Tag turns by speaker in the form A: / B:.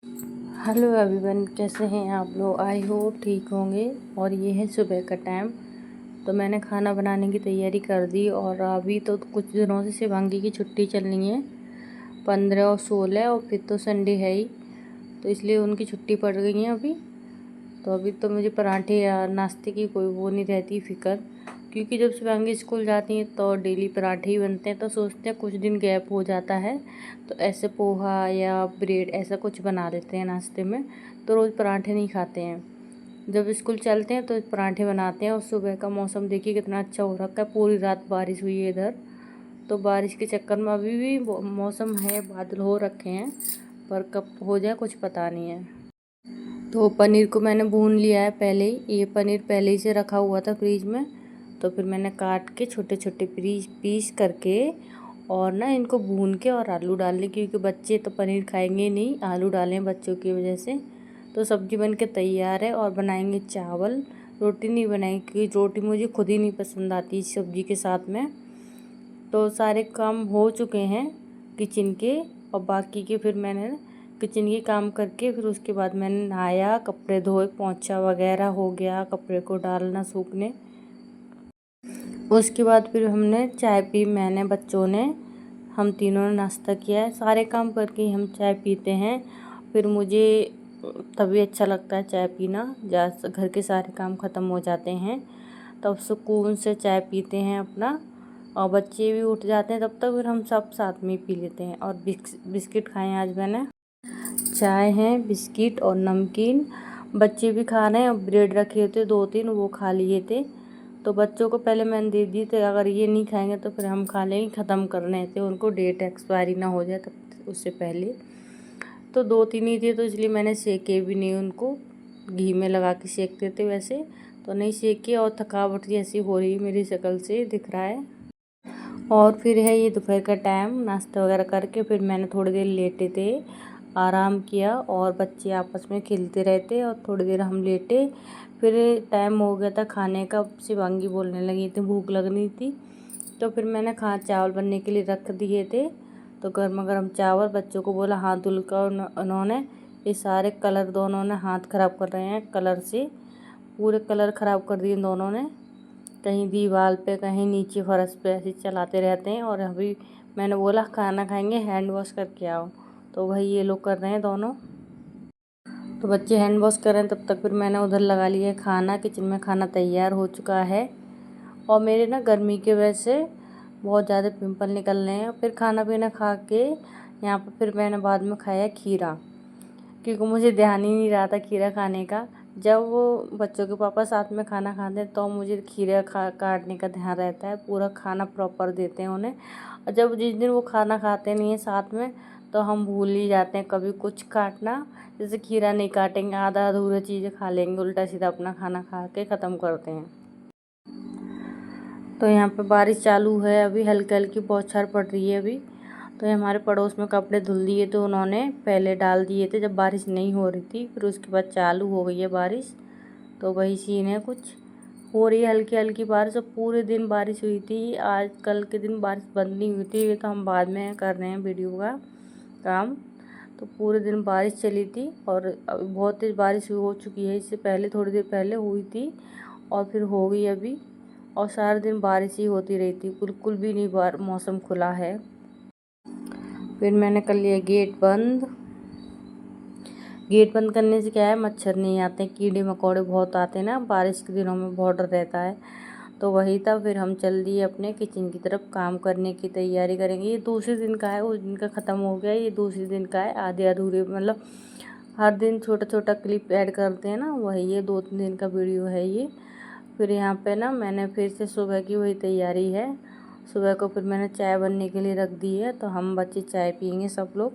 A: Hello everyone, कैसे हैं आप लोग। आई होप ठीक होंगे। और ये है सुबह का टाइम। तो मैंने खाना बनाने की तैयारी कर दी। और अभी तो कुछ दिनों से शिवांगी की छुट्टी चलनी है, 15 और 16, और फिर तो संडे है ही, तो इसलिए उनकी छुट्टी पड़ गई है अभी। तो अभी तो मुझे पराठे या नाश्ते की कोई वो नहीं रहती फ़िक्र, क्योंकि जब शिवांगी स्कूल जाती हैं तो डेली पराठे ही बनते हैं। तो सोचते हैं कुछ दिन गैप हो जाता है तो ऐसे पोहा या ब्रेड ऐसा कुछ बना लेते हैं नाश्ते में। तो रोज़ पराठे नहीं खाते हैं, जब स्कूल चलते हैं तो पराठे बनाते हैं। और सुबह का मौसम देखिए कितना अच्छा हो रखा है, पूरी रात बारिश हुई है इधर। तो बारिश के चक्कर में अभी भी मौसम है, बादल हो रखे हैं, पर कब हो जाए कुछ पता नहीं है। तो पनीर को मैंने भून लिया है पहले ही। ये पनीर पहले ही से रखा हुआ था फ्रिज में। तो फिर मैंने काट के छोटे छोटे पीस करके और ना इनको भून के और आलू डालने, क्योंकि बच्चे तो पनीर खाएंगे नहीं, आलू डालें बच्चों की वजह से। तो सब्ज़ी बन के तैयार है। और बनाएंगे चावल, रोटी नहीं बनाएंगे क्योंकि रोटी मुझे खुद ही नहीं पसंद आती इस सब्ज़ी के साथ में। तो सारे काम हो चुके हैं किचन के, और बाकी के फिर मैंने किचन के काम करके फिर उसके बाद मैंने नहाया, कपड़े धोए, पोंछा वगैरह हो गया, कपड़े को डालना सूखने। उसके बाद फिर हमने चाय पी, मैंने, बच्चों ने, हम तीनों ने नाश्ता किया है। सारे काम करके हम चाय पीते हैं। फिर मुझे तभी अच्छा लगता है चाय पीना, जब घर के सारे काम ख़त्म हो जाते हैं तब सुकून से चाय पीते हैं अपना। और बच्चे भी उठ जाते हैं तब तक फिर हम सब साथ में ही पी लेते हैं। और बिस्किट खाएं आज मैंने, चाय है, बिस्किट और नमकीन। बच्चे भी खा रहे हैं। और ब्रेड रखे थे 2-3, वो खा लिए थे। तो बच्चों को पहले मैंने दे दी थे, अगर ये नहीं खाएंगे तो फिर हम खा लेंगे, ख़त्म करने थे उनको, डेट एक्सपायरी ना हो जाए तब उससे पहले। तो 2-3 ही थे तो इसलिए मैंने सेके भी नहीं उनको, घी में लगा के सेकते थे वैसे तो नहीं सेके। और थकावट जैसी हो रही मेरी शक्ल से दिख रहा है। और फिर है ये दोपहर का टाइम, नाश्ता वगैरह करके फिर मैंने थोड़ी देर लेटे थे, आराम किया। और बच्चे आपस में खेलते रहते और थोड़ी देर हम लेटे। फिर टाइम हो गया था खाने का, शिवांगी बोलने लगी थी भूख लगनी थी। तो फिर मैंने चावल बनने के लिए रख दिए थे। तो गर्मा गर्म चावल, बच्चों को बोला हाथ धुल कर उन्होंने, ये सारे कलर दोनों ने हाथ ख़राब कर रहे हैं, कलर से पूरे कलर ख़राब कर दिए दोनों ने, कहीं दीवार पे कहीं नीचे फर्श पे ऐसे चलाते रहते हैं। और अभी मैंने बोला खाना खाएंगे हैंड वॉश करके आओ, तो वही ये लोग कर रहे हैं दोनों। तो बच्चे हैंड वॉश कर रहे हैं, तब तक फिर मैंने उधर लगा लिया है खाना। किचन में खाना तैयार हो चुका है। और मेरे ना गर्मी की वजह से बहुत ज़्यादा पिंपल निकल रहे हैं। फिर खाना पीना खा के यहाँ पर फिर मैंने बाद में खाया खीरा, क्योंकि मुझे ध्यान ही नहीं रहा था खीरा खाने का। जब वो बच्चों के पापा साथ में खाना खाते हैं तो मुझे खीरा काटने का ध्यान रहता है, पूरा खाना प्रॉपर देते हैं उन्हें। और जब जिस दिन वो खाना खाते नहीं हैं साथ में तो हम भूल ही जाते हैं कभी कुछ काटना। जैसे खीरा नहीं काटेंगे, आधा अधूरा चीज़ें खा लेंगे, उल्टा सीधा अपना खाना खा के ख़त्म करते हैं। तो यहाँ पे बारिश चालू है अभी, हल्की हल्की बौछार पड़ रही है अभी। तो हमारे पड़ोस में कपड़े धुल दिए थे उन्होंने, पहले डाल दिए थे जब बारिश नहीं हो रही थी, फिर उसके बाद चालू हो गई है बारिश। तो वही सीन है, कुछ हो रही है हल्की हल्की बारिश। और पूरे दिन बारिश हुई थी, आज कल के दिन बारिश बंद नहीं हुई थी, ये तो हम बाद में कर रहे हैं वीडियो का काम। तो पूरे दिन बारिश चली थी और बहुत तेज़ बारिश हो चुकी है, इससे पहले थोड़ी देर पहले हुई थी और फिर हो गई अभी। और सारा दिन बारिश ही होती रही थी, बिल्कुल भी नहीं मौसम खुला है। फिर मैंने कर लिया गेट बंद। गेट बंद करने से क्या है, मच्छर नहीं आते, कीड़े मकोड़े बहुत आते हैं ना, बारिश के दिनों में बहुत डर रहता है। तो वही था, फिर हम चल दिए अपने किचन की तरफ, काम करने की तैयारी करेंगे। ये दूसरे दिन का है, उस दिन का ख़त्म हो गया, ये दूसरे दिन का है, आधे अधूरे, मतलब हर दिन छोटा छोटा क्लिप ऐड करते हैं ना, वही ये 2-3 दिन का वीडियो है ये। फिर यहाँ पे ना मैंने फिर से सुबह की वही तैयारी है। सुबह को फिर मैंने चाय बनने के लिए रख दी है, तो हम बच्चे चाय पियेंगे सब लोग।